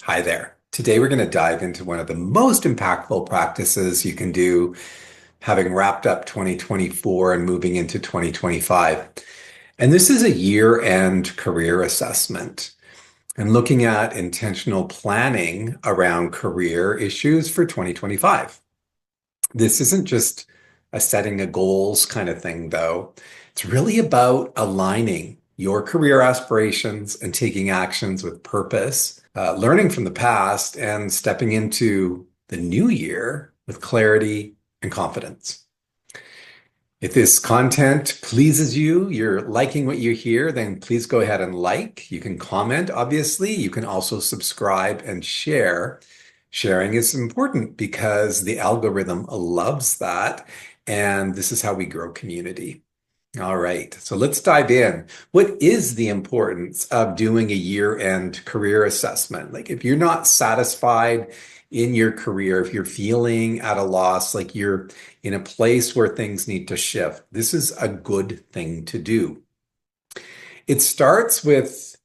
Hi there. Today we're going to dive into one of the most impactful practices you can do having wrapped up 2024 and moving into 2025. And this is a year-end career assessment and looking at intentional planning around career issues for 2025. This isn't just a setting of goals kind of thing, though. It's really about aligning your career aspirations and taking actions with purpose, learning from the past, and stepping into the new year with clarity and confidence. If this content pleases you, you're liking what you hear, then please go ahead and like. You can comment, obviously. You can also subscribe and share. Sharing is important because the algorithm loves that. And this is how we grow community. All right, so let's dive in. What is the importance of doing a year-end career assessment? Like, if you're not satisfied in your career, if you're feeling at a loss, like you're in a place where things need to shift, this is a good thing to do. It starts with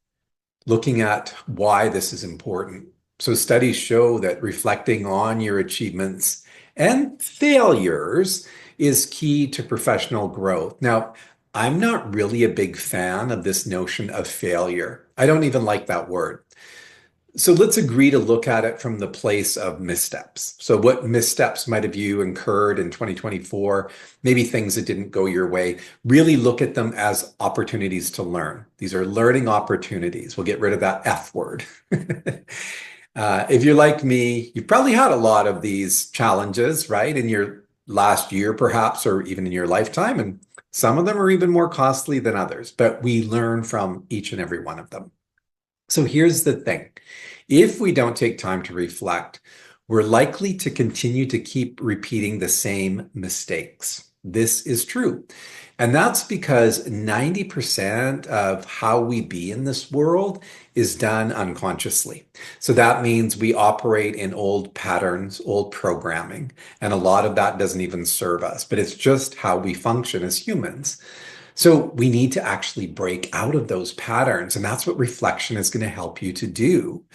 looking at why this is important. So studies show that reflecting on your achievements and failures is key to professional growth. Now, I'm not really a big fan of this notion of failure. I don't even like that word. So let's agree to look at it from the place of missteps. So what missteps might have you incurred in 2024? Maybe things that didn't go your way. Really look at them as opportunities to learn. These are learning opportunities. We'll get rid of that F word. If you're like me, you've probably had a lot of these challenges, right? In your last year, perhaps, or even in your lifetime. And some of them are even more costly than others, but we learn from each and every one of them. So here's the thing. If we don't take time to reflect, we're likely to continue to keep repeating the same mistakes. This is true. And that's because 90% of how we be in this world is done unconsciously. So that means we operate in old patterns, old programming, and a lot of that doesn't even serve us, but it's just how we function as humans. So we need to actually break out of those patterns, and that's what reflection is going to help you to do.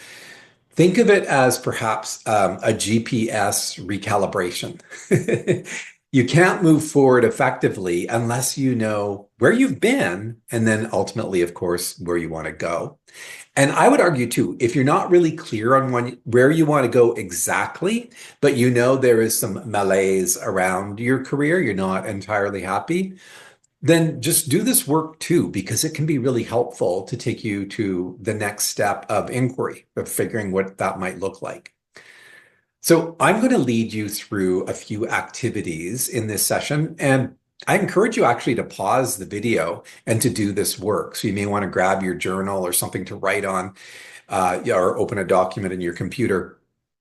Think of it as perhaps a GPS recalibration. You can't move forward effectively unless you know where you've been and then ultimately, of course, where you want to go. And I would argue too, if you're not really clear on where you want to go exactly, but you know there is some malaise around your career, you're not entirely happy, then just do this work too, because it can be really helpful to take you to the next step of inquiry, of figuring what that might look like. So I'm going to lead you through a few activities in this session, and I encourage you actually to pause the video and to do this work. So you may want to grab your journal or something to write on, or open a document in your computer,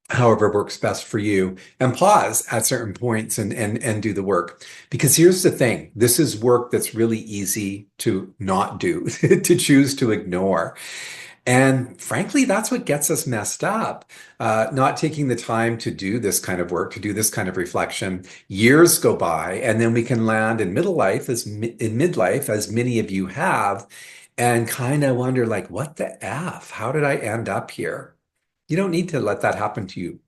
however works best for you, and pause at certain points and do the work. Because here's the thing, this is work that's really easy to not do, to choose to ignore. And frankly, that's what gets us messed up. Not taking the time to do this kind of work, to do this kind of reflection. Years go by, and then we can land in midlife, as many of you have, and kind of wonder, like, what the F? How did I end up here? You don't need to let that happen to you.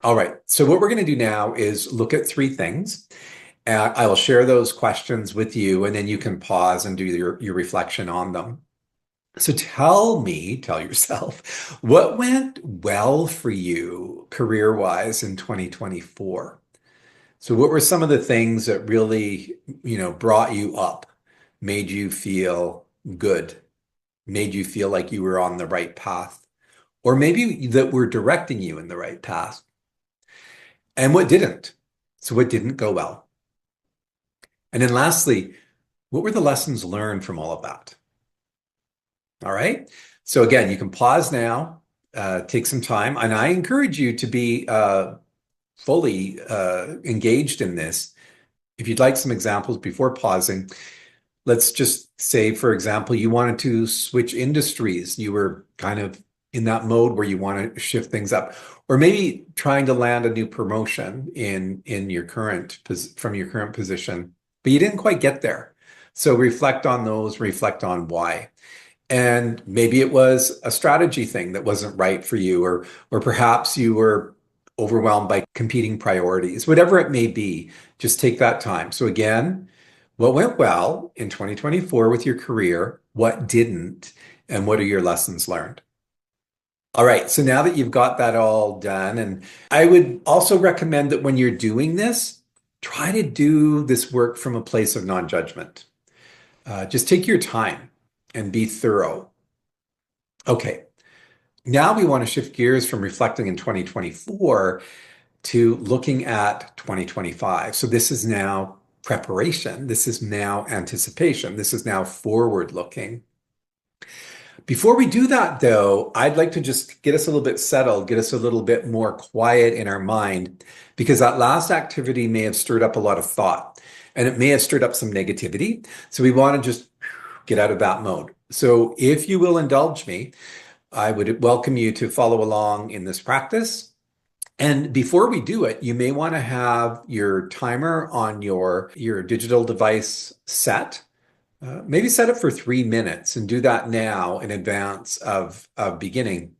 All right. So what we're going to do now is look at three things. I will share those questions with you, and then you can pause and do your reflection on them. So tell yourself, what went well for you career-wise in 2024? So what were some of the things that really, brought you up, made you feel good, made you feel like you were on the right path, or maybe that were directing you in the right path? And what didn't? So what didn't go well? And then lastly, what were the lessons learned from all of that? All right. So again, you can pause now, take some time, and I encourage you to be fully engaged in this. If you'd like some examples before pausing, let's just say, for example, you wanted to switch industries. You were kind of in that mode where you want to shift things up, or maybe trying to land a new promotion in your from your current position, but you didn't quite get there. So reflect on those, reflect on why. And maybe it was a strategy thing that wasn't right for you, or perhaps you were overwhelmed by competing priorities, whatever it may be, just take that time. So again, what went well in 2024 with your career, what didn't, and what are your lessons learned? All right, so now that you've got that all done, and I would also recommend that when you're doing this, try to do this work from a place of non-judgment. Just take your time and be thorough. Okay, now we want to shift gears from reflecting in 2024 to looking at 2025. So this is now preparation. This is now anticipation. This is now forward looking. Before we do that, though, I'd like to just get us a little bit settled, get us a little bit more quiet in our mind, because that last activity may have stirred up a lot of thought and it may have stirred up some negativity. So we want to just get out of that mode. So if you will indulge me, I would welcome you to follow along in this practice. And before we do it, you may want to have your timer on your digital device set. Maybe set it for 3 minutes and do that now in advance of beginning,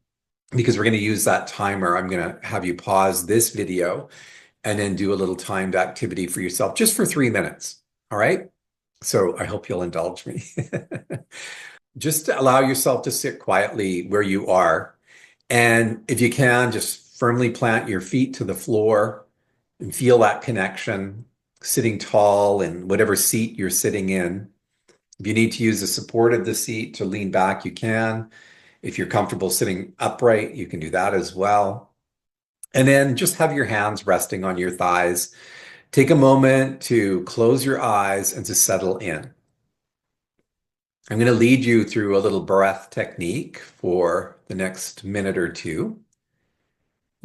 because we're going to use that timer. I'm going to have you pause this video and then do a little timed activity for yourself just for 3 minutes. All right. So I hope you'll indulge me. Just allow yourself to sit quietly where you are. And if you can, just firmly plant your feet to the floor and feel that connection, sitting tall in whatever seat you're sitting in. If you need to use the support of the seat to lean back, you can. If you're comfortable sitting upright, you can do that as well. And then just have your hands resting on your thighs. Take a moment to close your eyes and to settle in. I'm going to lead you through a little breath technique for the next minute or two.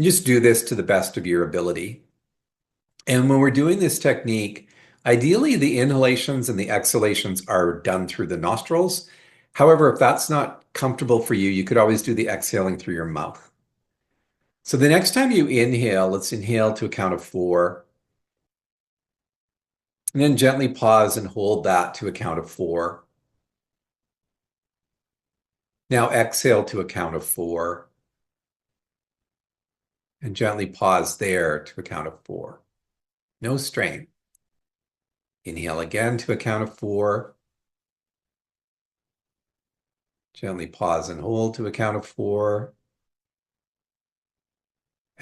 Just do this to the best of your ability. And when we're doing this technique, ideally the inhalations and the exhalations are done through the nostrils. However, if that's not comfortable for you, you could always do the exhaling through your mouth. So the next time you inhale, let's inhale to a count of 4. And then gently pause and hold that to a count of 4. Now exhale to a count of 4. And gently pause there to a count of 4. No strain. Inhale again to a count of 4. Gently pause and hold to a count of 4.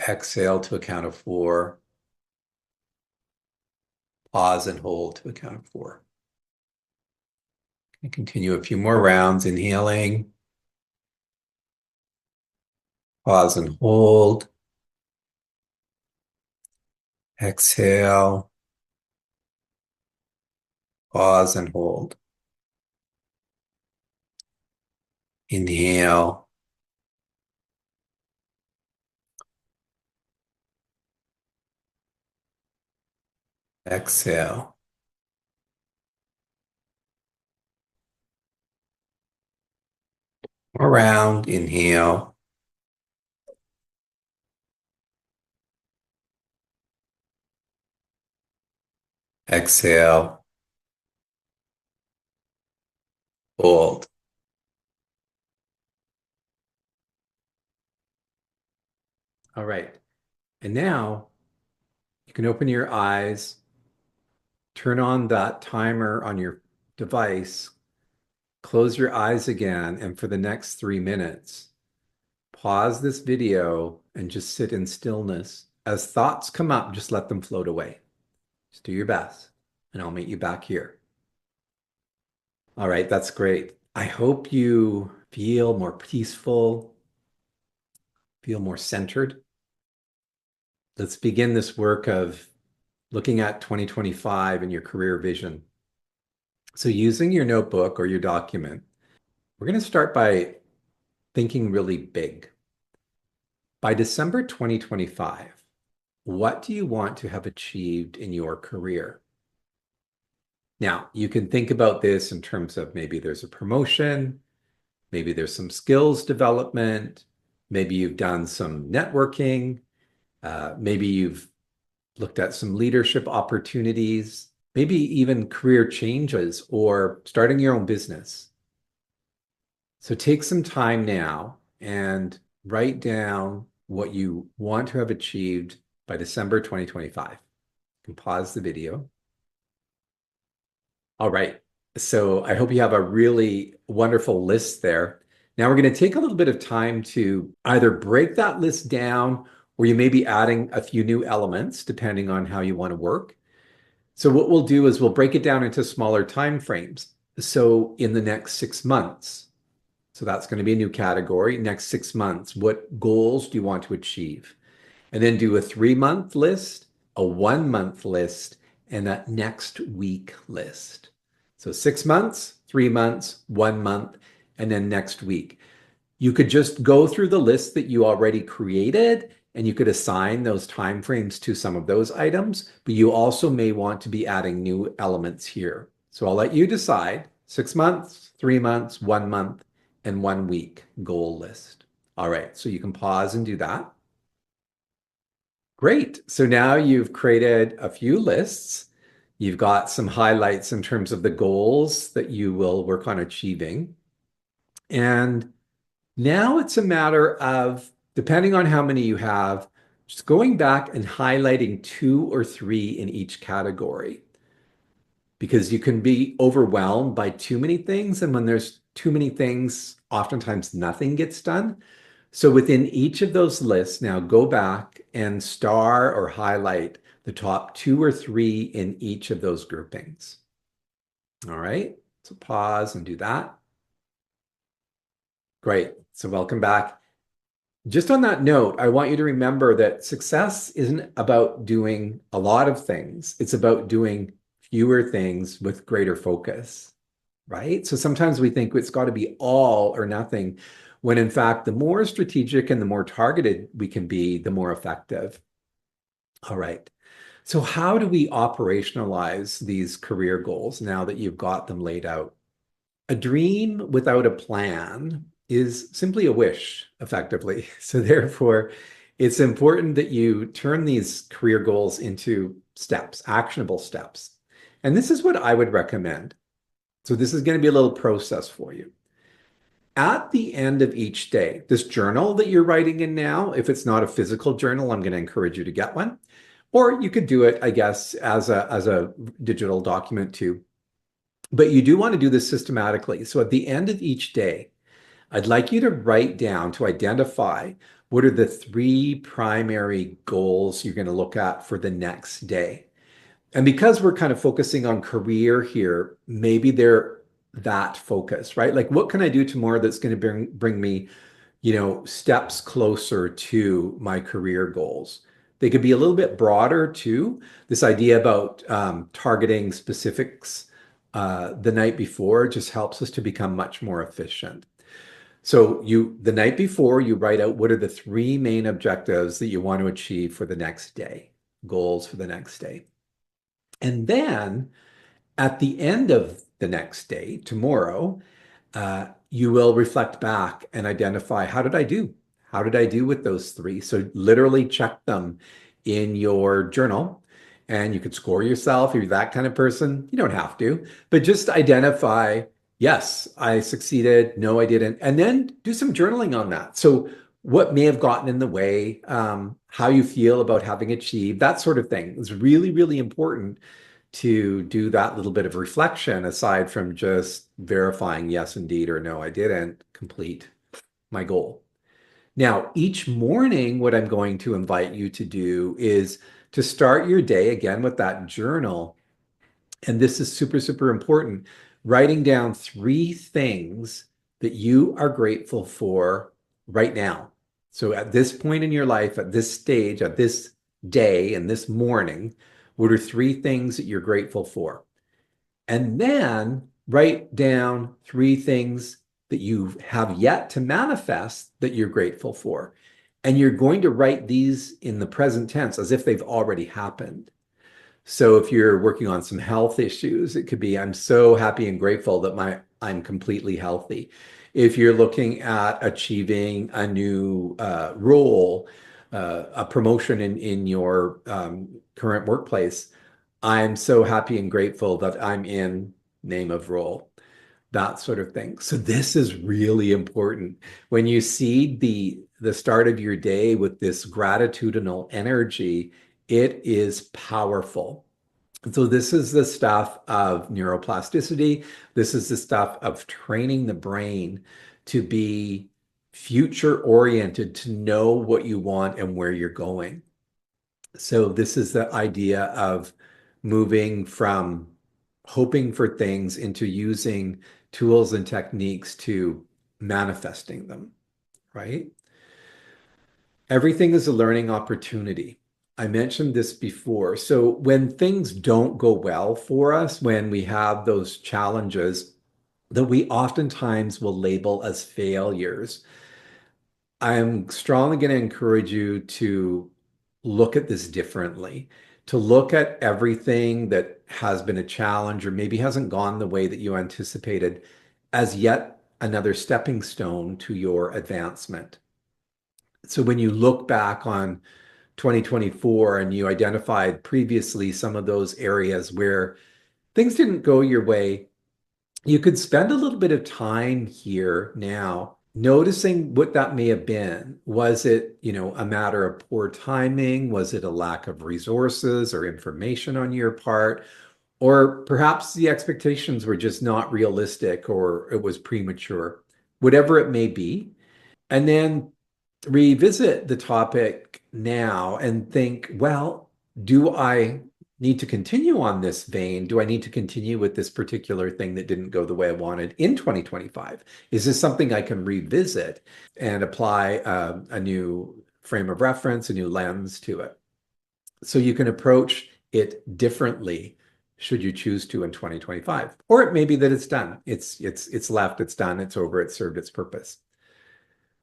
Exhale to a count of 4. Pause and hold to a count of 4. And continue a few more rounds, inhaling. Pause and hold. Exhale. Pause and hold. Inhale. Exhale. More round, inhale. Exhale. Hold. All right. And now you can open your eyes, turn on that timer on your device, close your eyes again, and for the next 3 minutes, pause this video and just sit in stillness. As thoughts come up, just let them float away. Just do your best, and I'll meet you back here. All right, that's great. I hope you feel more peaceful, feel more centered. Let's begin this work of looking at 2025 and your career vision. So using your notebook or your document, we're going to start by thinking really big. By December 2025, what do you want to have achieved in your career? Now, you can think about this in terms of maybe there's a promotion, maybe there's some skills development, maybe you've done some networking, maybe you've looked at some leadership opportunities, maybe even career changes or starting your own business. So take some time now and write down what you want to have achieved by December 2025. You can pause the video. All right. So I hope you have a really wonderful list there. Now we're going to take a little bit of time to either break that list down or you may be adding a few new elements depending on how you want to work. So what we'll do is we'll break it down into smaller time frames. So in the next 6 months, so that's going to be a new category. Next 6 months, what goals do you want to achieve? And then do a 3 month list, a 1 month list, and a next week list. So 6 months, 3 months, 1 month, and then next week. You could just go through the list that you already created and you could assign those timeframes to some of those items, but you also may want to be adding new elements here. So I'll let you decide 6 months, 3 months, 1 month, and 1 week goal list. All right, so you can pause and do that. Great. So now you've created a few lists. You've got some highlights in terms of the goals that you will work on achieving. And now it's a matter of, depending on how many you have, just going back and highlighting 2 or 3 in each category because you can be overwhelmed by too many things. And when there's too many things, oftentimes nothing gets done. So within each of those lists, now go back and star or highlight the top 2 or 3 in each of those groupings. All right, so pause and do that. Great, so welcome back. Just on that note, I want you to remember that success isn't about doing a lot of things. It's about doing fewer things with greater focus, right? So sometimes we think it's got to be all or nothing, when in fact, the more strategic and the more targeted we can be, the more effective. All right. So how do we operationalize these career goals now that you've got them laid out? A dream without a plan is simply a wish, effectively. So therefore, it's important that you turn these career goals into steps, actionable steps. And this is what I would recommend. So this is going to be a little process for you. At the end of each day, this journal that you're writing in now, if it's not a physical journal, I'm going to encourage you to get one. Or you could do it, I guess, as a digital document too. But you do want to do this systematically. So at the end of each day, I'd like you to write down to identify what are the 3 primary goals you're going to look at for the next day. And because we're kind of focusing on career here, maybe they're that focus, right? Like, what can I do tomorrow that's going to bring me, steps closer to my career goals? They could be a little bit broader too. This idea about targeting specifics the night before just helps us to become much more efficient. So the night before, you write out what are the 3 main objectives that you want to achieve for the next day, goals for the next day. And then at the end of the next day, tomorrow, you will reflect back and identify, how did I do? How did I do with those 3? So literally check them in your journal. And you could score yourself if you're that kind of person. You don't have to, but just identify, yes, I succeeded. No, I didn't. And then do some journaling on that. So what may have gotten in the way, how you feel about having achieved, that sort of thing is really, really important to do that little bit of reflection aside from just verifying yes, indeed, or no, I didn't complete my goal. Now, each morning, what I'm going to invite you to do is to start your day again with that journal. And this is super, super important. Writing down 3 things that you are grateful for right now. So at this point in your life, at this stage, at this day, and this morning, what are 3 things that you're grateful for? And then write down 3 things that you have yet to manifest that you're grateful for. And you're going to write these in the present tense as if they've already happened. So if you're working on some health issues, it could be, I'm so happy and grateful that I'm completely healthy. If you're looking at achieving a new role, a promotion in your current workplace, I'm so happy and grateful that I'm in name of role. that sort of thing. So this is really important. When you see the start of your day with this gratitudinal energy, it is powerful. So this is the stuff of neuroplasticity. This is the stuff of training the brain to be future oriented, to know what you want and where you're going. So this is the idea of moving from hoping for things into using tools and techniques to manifesting them, right? Everything is a learning opportunity. I mentioned this before. So when things don't go well for us, when we have those challenges that we oftentimes will label as failures, I'm strongly going to encourage you to look at this differently, to look at everything that has been a challenge or maybe hasn't gone the way that you anticipated as yet another stepping stone to your advancement. So when you look back on 2024 and you identified previously some of those areas where things didn't go your way, you could spend a little bit of time here now noticing what that may have been. Was it, a matter of poor timing? Was it a lack of resources or information on your part? Or perhaps the expectations were just not realistic or it was premature, whatever it may be. And then revisit the topic now and think, well, do I need to continue on this vein? Do I need to continue with this particular thing that didn't go the way I wanted in 2025? Is this something I can revisit and apply a new frame of reference, a new lens to it? So you can approach it differently should you choose to in 2025. Or it may be that it's done. It's left, it's done, it's over, it's served its purpose.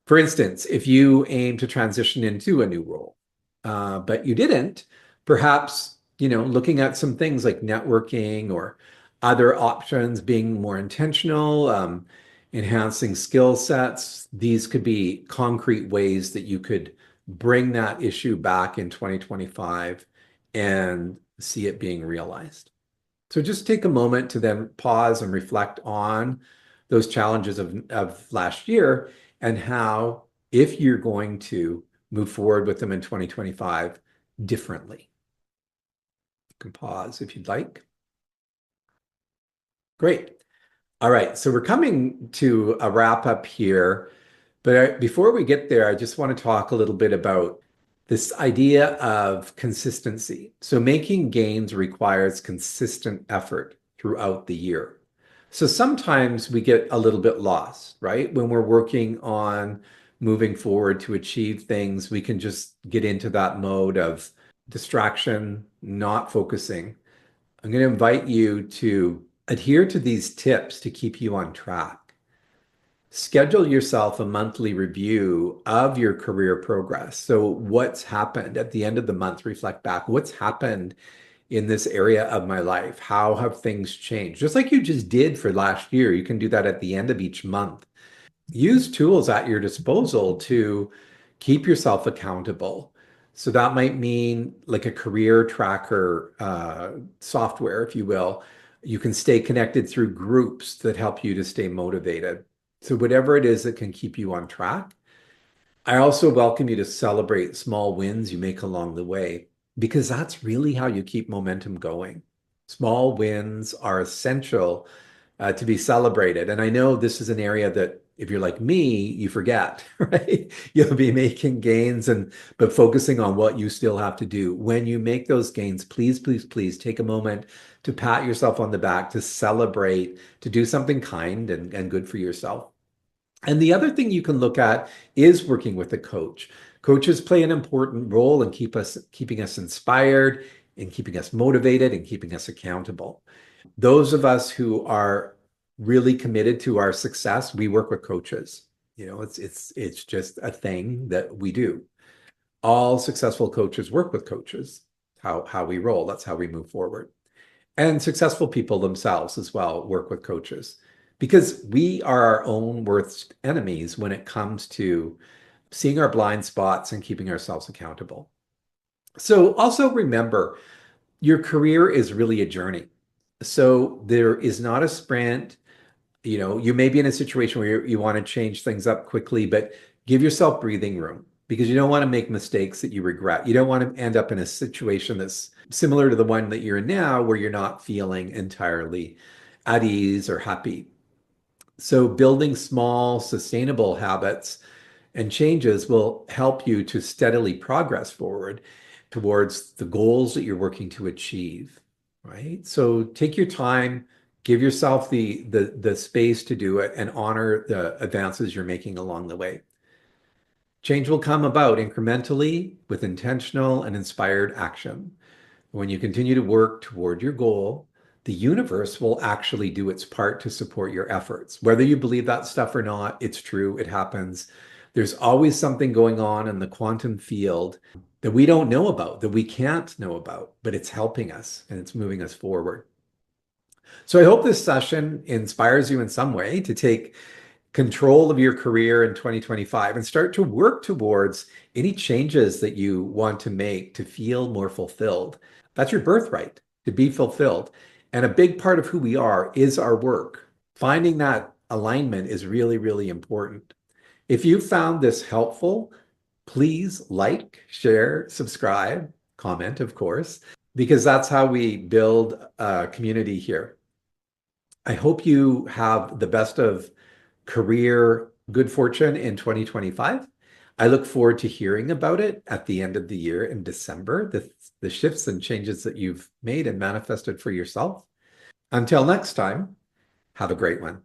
For instance, if you aim to transition into a new role, but you didn't, perhaps, looking at some things like networking or other options, being more intentional, enhancing skill sets, these could be concrete ways that you could bring that issue back in 2025 and see it being realized. So just take a moment to then pause and reflect on those challenges of last year and how, if you're going to move forward with them in 2025 differently. You can pause if you'd like. Great. All right. So we're coming to a wrap up here. But before we get there, I just want to talk a little bit about this idea of consistency. So making gains requires consistent effort throughout the year. So sometimes we get a little bit lost, right? When we're working on moving forward to achieve things, we can just get into that mode of distraction, not focusing. I'm going to invite you to adhere to these tips to keep you on track. Schedule yourself a monthly review of your career progress. So, what's happened at the end of the month? Reflect back. What's happened in this area of my life? How have things changed? Just like you just did for last year, you can do that at the end of each month. Use tools at your disposal to keep yourself accountable. So that might mean like a career tracker software, if you will. You can stay connected through groups that help you to stay motivated. So whatever it is that can keep you on track. I also welcome you to celebrate small wins you make along the way, because that's really how you keep momentum going. Small wins are essential to be celebrated. And I know this is an area that if you're like me, you forget, right? You'll be making gains but focusing on what you still have to do. When you make those gains, please, please, please take a moment to pat yourself on the back, to celebrate, to do something kind and good for yourself. And the other thing you can look at is working with a coach. Coaches play an important role in keeping us inspired, in keeping us motivated, and keeping us accountable. Those of us who are really committed to our success, we work with coaches. It's just a thing that we do. All successful coaches work with coaches. How we roll. That's how we move forward. And successful people themselves as well work with coaches, because we are our own worst enemies when it comes to seeing our blind spots and keeping ourselves accountable. So also remember, your career is really a journey. So there is not a sprint. You may be in a situation where you want to change things up quickly, but give yourself breathing room because you don't want to make mistakes that you regret. You don't want to end up in a situation that's similar to the one that you're in now, where you're not feeling entirely at ease or happy. So, building small, sustainable habits and changes will help you to steadily progress forward towards the goals that you're working to achieve, right? So take your time, give yourself the space to do it and honor the advances you're making along the way. Change will come about incrementally with intentional and inspired action. When you continue to work toward your goal, the universe will actually do its part to support your efforts. Whether you believe that stuff or not, it's true, it happens. There's always something going on in the quantum field that we don't know about, that we can't know about, but it's helping us and it's moving us forward. So I hope this session inspires you in some way to take control of your career in 2025 and start to work towards any changes that you want to make to feel more fulfilled. That's your birthright, to be fulfilled. And a big part of who we are is our work. Finding that alignment is really, really important. If you found this helpful, please like, share, subscribe, comment, of course, because that's how we build a community here. I hope you have the best of career good fortune in 2025. I look forward to hearing about it at the end of the year in December, the shifts and changes that you've made and manifested for yourself. Until next time, have a great one.